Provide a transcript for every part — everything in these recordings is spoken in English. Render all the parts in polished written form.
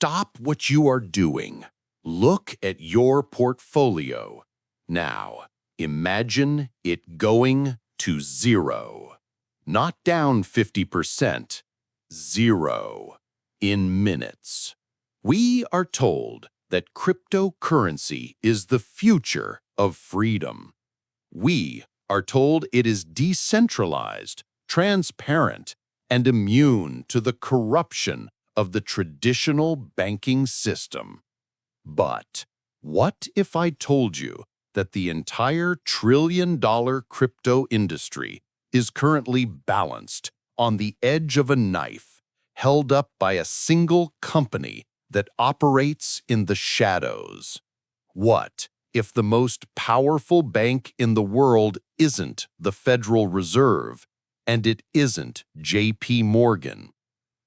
stop what you are doing. Look at your portfolio. Now, imagine it going to zero. Not down 50%, zero, in minutes. We are told that cryptocurrency is the future of freedom. We are told it is decentralized, transparent, and immune to the corruption of the traditional banking system. But what if I told you that the entire trillion-dollar crypto industry is currently balanced on the edge of a knife, held up by a single company that operates in the shadows? What if the most powerful bank in the world isn't the Federal Reserve, and it isn't JP Morgan?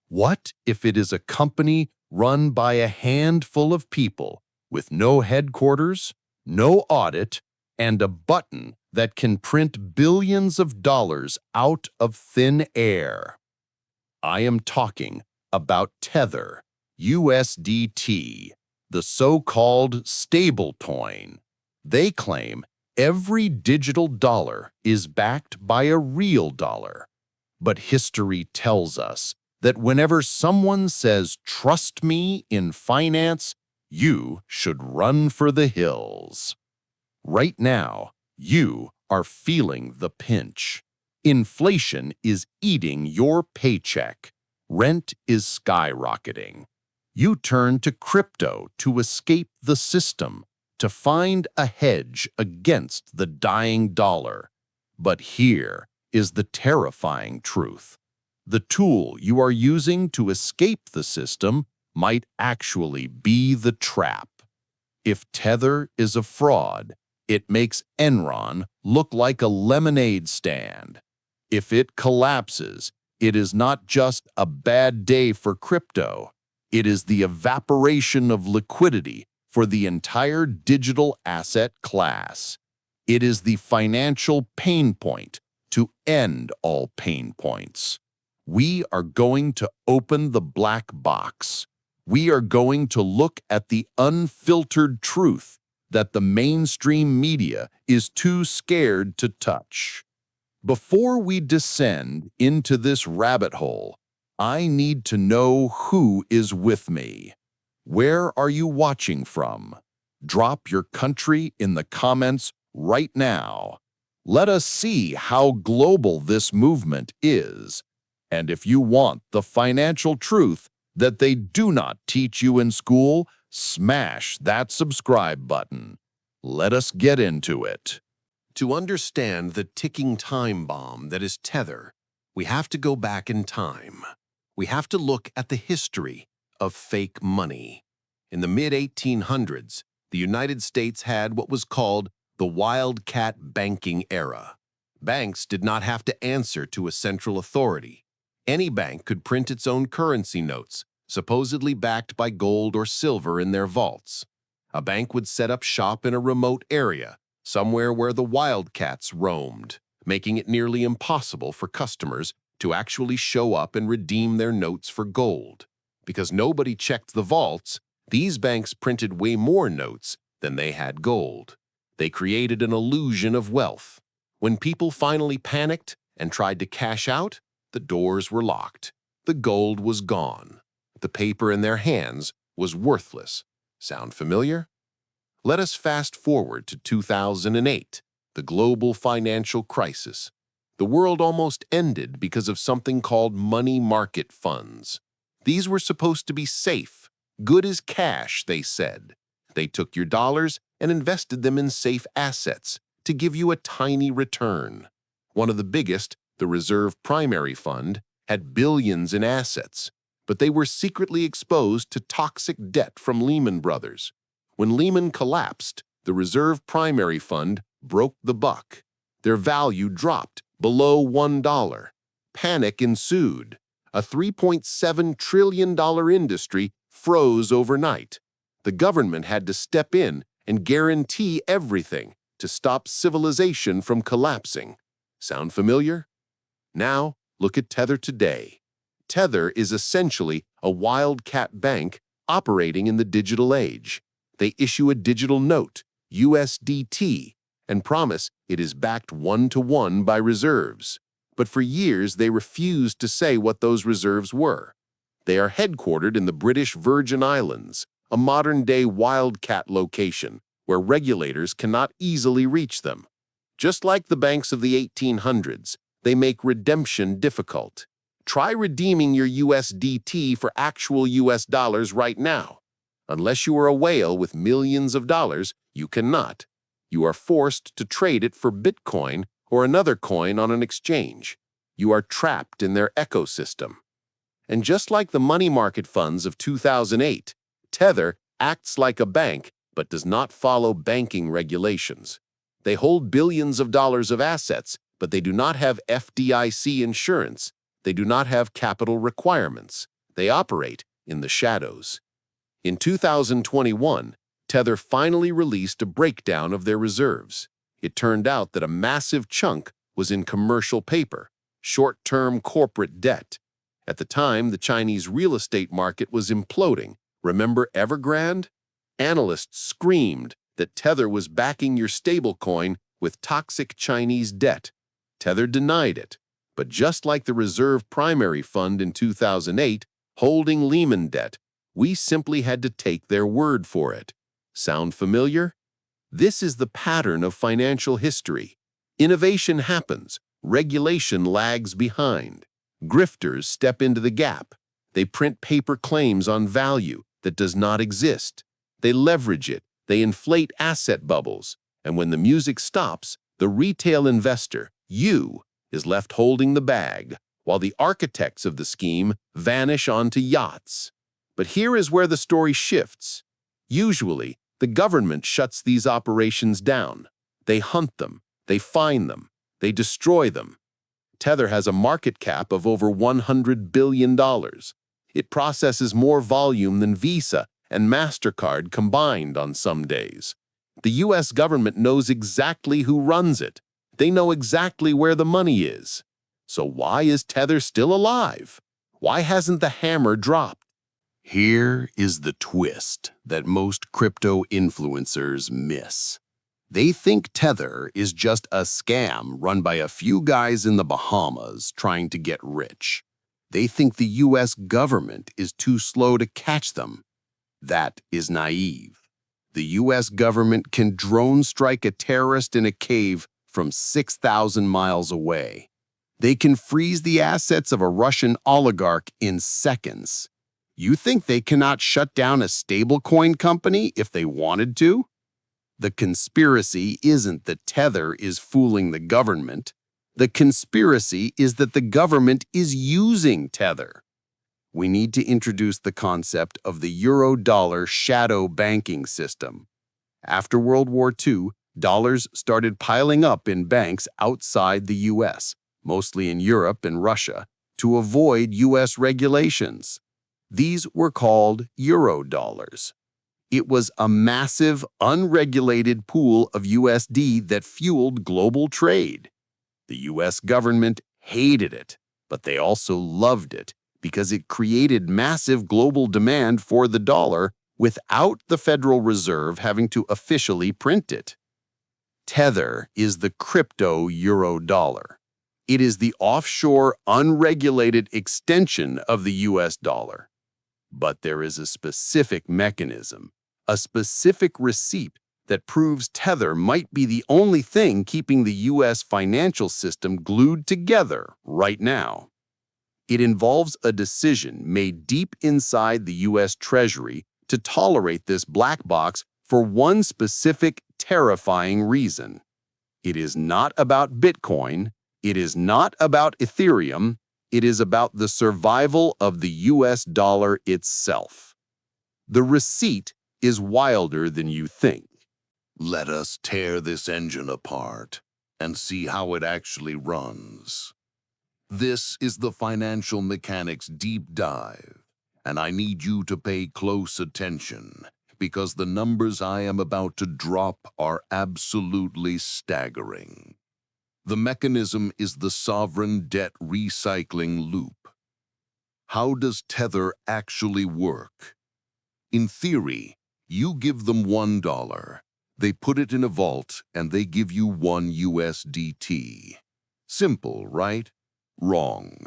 What if it is a company run by a handful of people with no headquarters, no audit, and a button that can print billions of dollars out of thin air? I am talking about Tether, USDT, the so-called stablecoin. They claim every digital dollar is backed by a real dollar. But history tells us that whenever someone says, "Trust me in finance," you should run for the hills. Right now, you are feeling the pinch. Inflation is eating your paycheck. Rent is skyrocketing. You turn to crypto to escape the system, to find a hedge against the dying dollar. But here is the terrifying truth. The tool you are using to escape the system might actually be the trap. If Tether is a fraud, it makes Enron look like a lemonade stand. If it collapses, it is not just a bad day for crypto. It is the evaporation of liquidity for the entire digital asset class. It is the financial pain point to end all pain points. We are going to open the black box. We are going to look at the unfiltered truth that the mainstream media is too scared to touch. Before we descend into this rabbit hole, I need to know who is with me. Where are you watching from? Drop your country in the comments right now. Let us see how global this movement is. And if you want the financial truth that they do not teach you in school, smash that subscribe button. Let us get into it. To understand the ticking time bomb that is Tether, we have to go back in time. We have to look at the history of fake money. In the mid-1800s, the United States had what was called the Wildcat Banking era. Banks did not have to answer to a central authority. Any bank could print its own currency notes, supposedly backed by gold or silver in their vaults. A bank would set up shop in a remote area, somewhere where the wildcats roamed, making it nearly impossible for customers to actually show up and redeem their notes for gold. Because nobody checked the vaults, these banks printed way more notes than they had gold. They created an illusion of wealth. When people finally panicked and tried to cash out, the doors were locked. The gold was gone. The paper in their hands was worthless. Sound familiar? Let us fast forward to 2008, the global financial crisis. The world almost ended because of something called money market funds. These were supposed to be safe, good as cash, they said. They took your dollars and invested them in safe assets to give you a tiny return. One of the biggest, the Reserve Primary Fund, had billions in assets, but they were secretly exposed to toxic debt from Lehman Brothers. When Lehman collapsed, the Reserve Primary Fund broke the buck. Their value dropped below $1. Panic ensued. A $3.7 trillion industry froze overnight. The government had to step in and guarantee everything to stop civilization from collapsing. Sound familiar? Now, look at Tether today. Tether is essentially a wildcat bank operating in the digital age. They issue a digital note, USDT, and promise it is backed one-to-one by reserves. But for years, they refused to say what those reserves were. They are headquartered in the British Virgin Islands, a modern-day Wildcat location where regulators cannot easily reach them. Just like the banks of the 1800s, they make redemption difficult. Try redeeming your USDT for actual US dollars right now. Unless you are a whale with millions of dollars, you cannot. You are forced to trade it for Bitcoin or another coin on an exchange. You are trapped in their ecosystem. And just like the money market funds of 2008, Tether acts like a bank but does not follow banking regulations. They hold billions of dollars of assets, but they do not have FDIC insurance. They do not have capital requirements. They operate in the shadows. In 2021, Tether finally released a breakdown of their reserves. It turned out that a massive chunk was in commercial paper, short-term corporate debt. At the time, the Chinese real estate market was imploding. Remember Evergrande? Analysts screamed that Tether was backing your stablecoin with toxic Chinese debt. Tether denied it. But just like the Reserve Primary Fund in 2008, holding Lehman debt, we simply had to take their word for it. Sound familiar? This is the pattern of financial history. Innovation happens, regulation lags behind. Grifters step into the gap. They print paper claims on value that does not exist. They leverage it. They inflate asset bubbles. And when the music stops, the retail investor, you, is left holding the bag, while the architects of the scheme vanish onto yachts. But here is where the story shifts. Usually, the government shuts these operations down. They hunt them. They fine them. They destroy them. Tether has a market cap of over $100 billion. It processes more volume than Visa and MasterCard combined on some days. The US government knows exactly who runs it. They know exactly where the money is. So why is Tether still alive? Why hasn't the hammer dropped? Here is the twist that most crypto influencers miss. They think Tether is just a scam run by a few guys in the Bahamas trying to get rich. They think the US government is too slow to catch them. That is naive. The US government can drone strike a terrorist in a cave from 6,000 miles away. They can freeze the assets of a Russian oligarch in seconds. You think they cannot shut down a stablecoin company if they wanted to? The conspiracy isn't that Tether is fooling the government. The conspiracy is that the government is using Tether. We need to introduce the concept of the euro-dollar shadow banking system. After World War II, dollars started piling up in banks outside the US, mostly in Europe and Russia, to avoid US regulations. These were called euro-dollars. It was a massive, unregulated pool of USD that fueled global trade. The US government hated it, but they also loved it because it created massive global demand for the dollar without the Federal Reserve having to officially print it. Tether is the crypto euro dollar. It is the offshore, unregulated extension of the US dollar. But there is a specific mechanism, a specific receipt that proves Tether might be the only thing keeping the US financial system glued together right now. It involves a decision made deep inside the US Treasury to tolerate this black box for one specific, terrifying reason. It is not about Bitcoin. It is not about Ethereum. It is about the survival of the US dollar itself. The receipt is wilder than you think. Let us tear this engine apart and see how it actually runs. This is the Financial Mechanics Deep Dive, and I need you to pay close attention because the numbers I am about to drop are absolutely staggering. The mechanism is the sovereign debt recycling loop. How does Tether actually work? In theory, you give them $1. They put it in a vault and they give you 1 USDT. Simple, right? Wrong.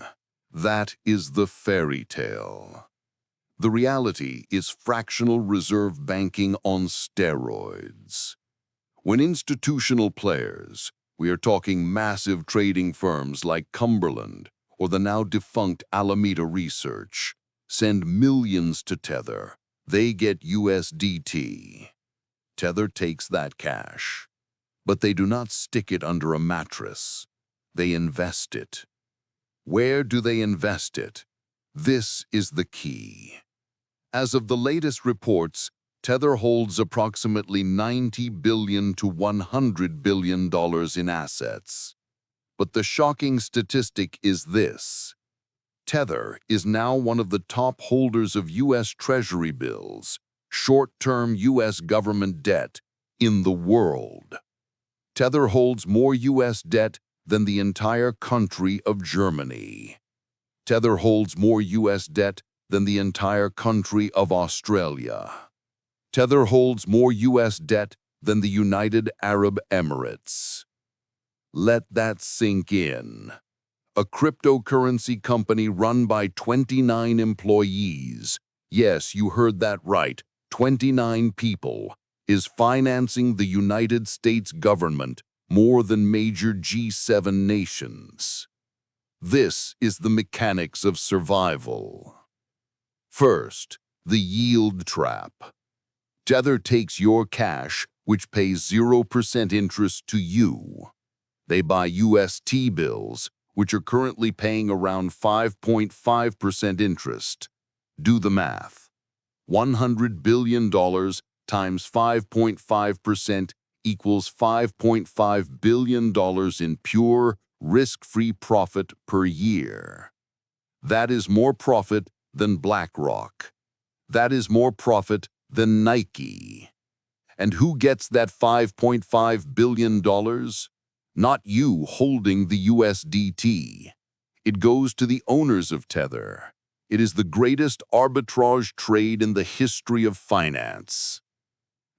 That is the fairy tale. The reality is fractional reserve banking on steroids. When institutional players, we are talking massive trading firms like Cumberland or the now defunct Alameda Research, send millions to Tether, they get USDT. Tether takes that cash, but they do not stick it under a mattress. They invest it. Where do they invest it? This is the key. As of the latest reports, Tether holds approximately $90 billion to $100 billion in assets. But the shocking statistic is this. Tether is now one of the top holders of U.S. Treasury bills, short-term U.S. government debt, in the world. Tether holds more U.S. debt than the entire country of Germany. Tether holds more U.S. debt than the entire country of Australia. Tether holds more U.S. debt than the United Arab Emirates. Let that sink in. A cryptocurrency company run by 29 employees, yes, you heard that right, 29 people, is financing the United States government more than major G7 nations. This is the mechanics of survival. First, the yield trap. Tether takes your cash, which pays 0% interest to you. They buy US T-bills, which are currently paying around 5.5% interest. Do the math. $100 billion times 5.5% equals $5.5 billion in pure, risk-free profit per year. That is more profit than BlackRock. That is more profit than Nike. And who gets that $5.5 billion? Not you holding the USDT. It goes to the owners of Tether. It is the greatest arbitrage trade in the history of finance.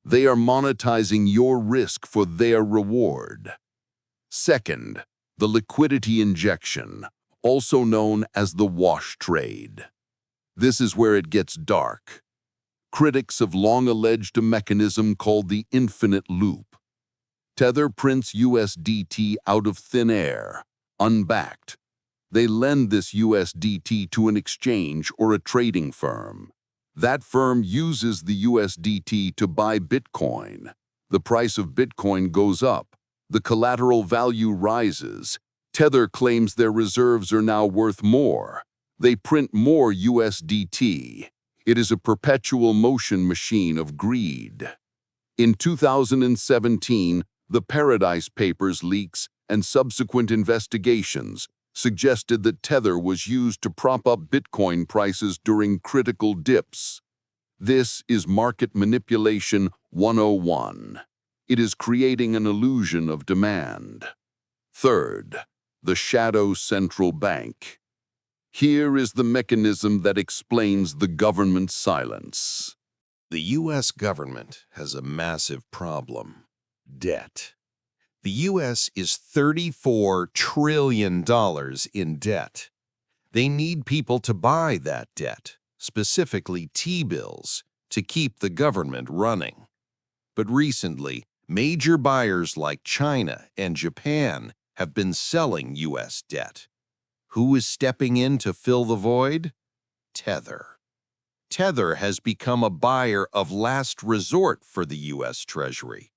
They are monetizing your risk for their reward. Second, the liquidity injection, also known as the wash trade. This is where it gets dark. Critics have long alleged a mechanism called the infinite loop. Tether prints USDT out of thin air, unbacked. They lend this USDT to an exchange or a trading firm. That firm uses the USDT to buy Bitcoin. The price of Bitcoin goes up. The collateral value rises. Tether claims their reserves are now worth more. They print more USDT. It is a perpetual motion machine of greed. In 2017, the Paradise Papers leaks and subsequent investigations suggested that Tether was used to prop up Bitcoin prices during critical dips. This is market manipulation 101. It is creating an illusion of demand. Third, the shadow central bank. Here is the mechanism that explains the government's silence. The U.S. government has a massive problem: debt. The U.S. is $34 trillion in debt. They need people to buy that debt, specifically T-bills, to keep the government running. But recently, major buyers like China and Japan have been selling U.S. debt. Who is stepping in to fill the void? Tether. Tether has become a buyer of last resort for the U.S. Treasury.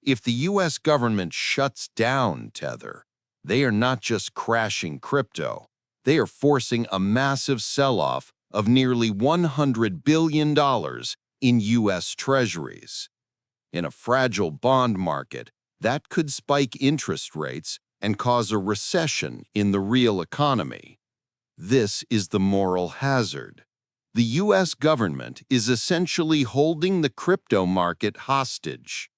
If the U.S. government shuts down Tether, they are not just crashing crypto, they are forcing a massive sell-off of nearly $100 billion in U.S. Treasuries. In a fragile bond market, that could spike interest rates and cause a recession in the real economy. This is the moral hazard. The U.S. government is essentially holding the crypto market hostage.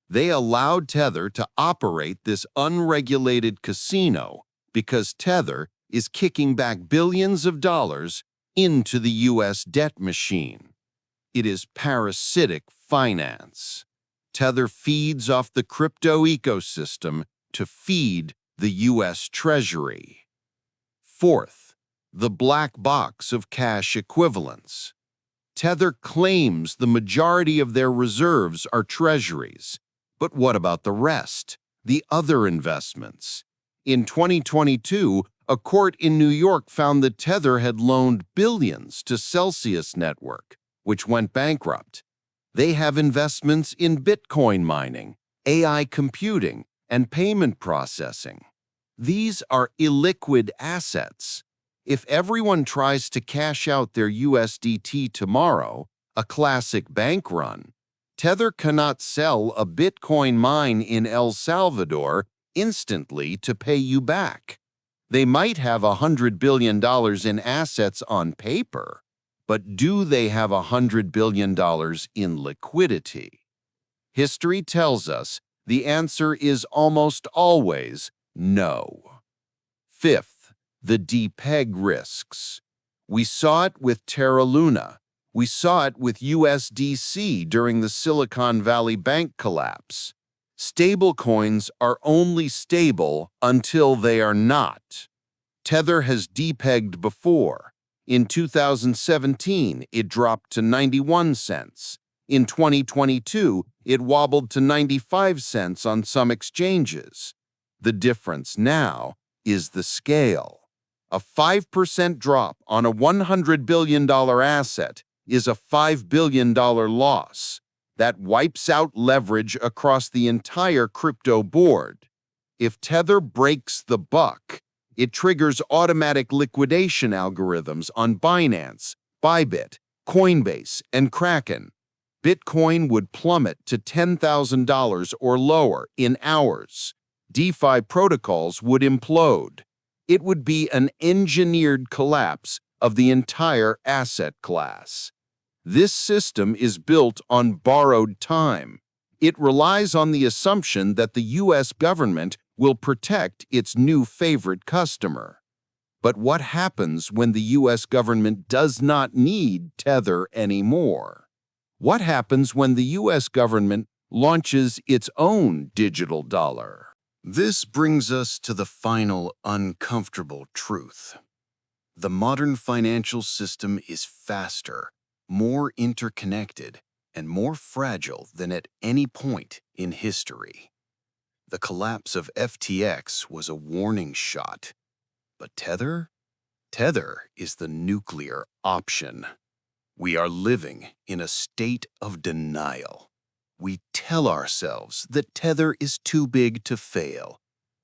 They allowed Tether to operate this unregulated casino because Tether is kicking back billions of dollars into the U.S. debt machine. It is parasitic finance. Tether feeds off the crypto ecosystem to feed the U.S. Treasury. Fourth, the black box of cash equivalents. Tether claims the majority of their reserves are treasuries. But what about the rest, the other investments? In 2022, a court in New York found that Tether had loaned billions to Celsius Network, which went bankrupt. They have investments in Bitcoin mining, AI computing, and payment processing. These are illiquid assets. If everyone tries to cash out their USDT tomorrow, a classic bank run, Tether cannot sell a Bitcoin mine in El Salvador instantly to pay you back. They might have $100 billion in assets on paper, but do they have $100 billion in liquidity? History tells us the answer is almost always no. Fifth, the depeg risks. We saw it with Terra Luna. We saw it with USDC during the Silicon Valley Bank collapse. Stablecoins are only stable until they are not. Tether has depegged before. In 2017, it dropped to 91 cents. In 2022, it wobbled to 95 cents on some exchanges. The difference now is the scale. A 5% drop on a $100 billion asset is a $5 billion loss. That wipes out leverage across the entire crypto board. If Tether breaks the buck, it triggers automatic liquidation algorithms on Binance, Bybit, Coinbase, and Kraken. Bitcoin would plummet to $10,000 or lower in hours. DeFi protocols would implode. It would be an engineered collapse of the entire asset class. This system is built on borrowed time. It relies on the assumption that the U.S. government will protect its new favorite customer. But what happens when the U.S. government does not need Tether anymore? What happens when the U.S. government launches its own digital dollar? This brings us to the final uncomfortable truth. The modern financial system is faster, more interconnected, and more fragile than at any point in history. The collapse of FTX was a warning shot. But Tether? Tether is the nuclear option. We are living in a state of denial. We tell ourselves that Tether is too big to fail.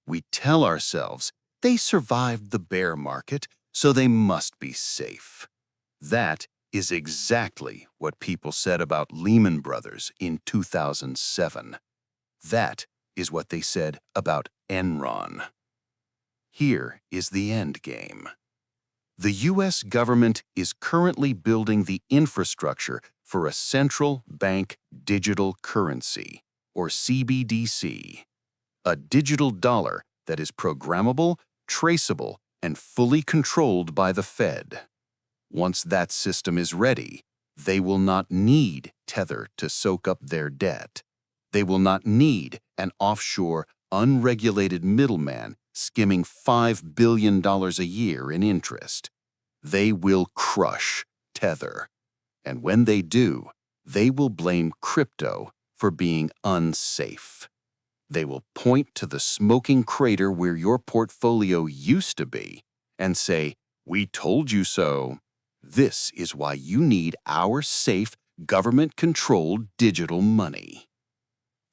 We tell ourselves they survived the bear market, so they must be safe. That is exactly what people said about Lehman Brothers in 2007. That is what they said about Enron. Here is the endgame. The U.S. government is currently building the infrastructure for a central bank digital currency, or CBDC, a digital dollar that is programmable, traceable, and fully controlled by the Fed. Once that system is ready, they will not need Tether to soak up their debt. They will not need an offshore, unregulated middleman skimming $5 billion a year in interest. They will crush Tether. And when they do, they will blame crypto for being unsafe. They will point to the smoking crater where your portfolio used to be and say, "We told you so." This is why you need our safe, government-controlled digital money.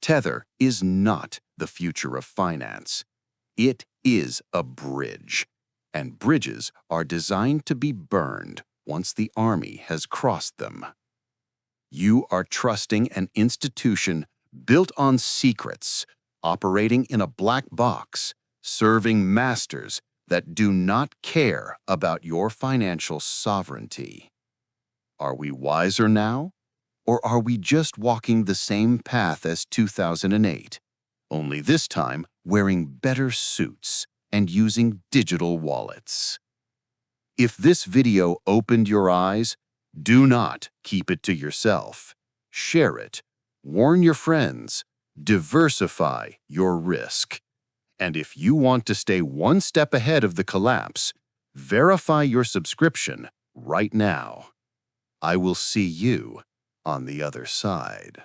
Tether is not the future of finance. It is a bridge, and bridges are designed to be burned once the army has crossed them. You are trusting an institution built on secrets, operating in a black box, serving masters that do not care about your financial sovereignty. Are we wiser now? Or are we just walking the same path as 2008, only this time wearing better suits and using digital wallets? If this video opened your eyes, Do not keep it to yourself. Share it. Warn your friends. Diversify your risk. And if you want to stay one step ahead of the collapse, verify your subscription right now. I will see you on the other side.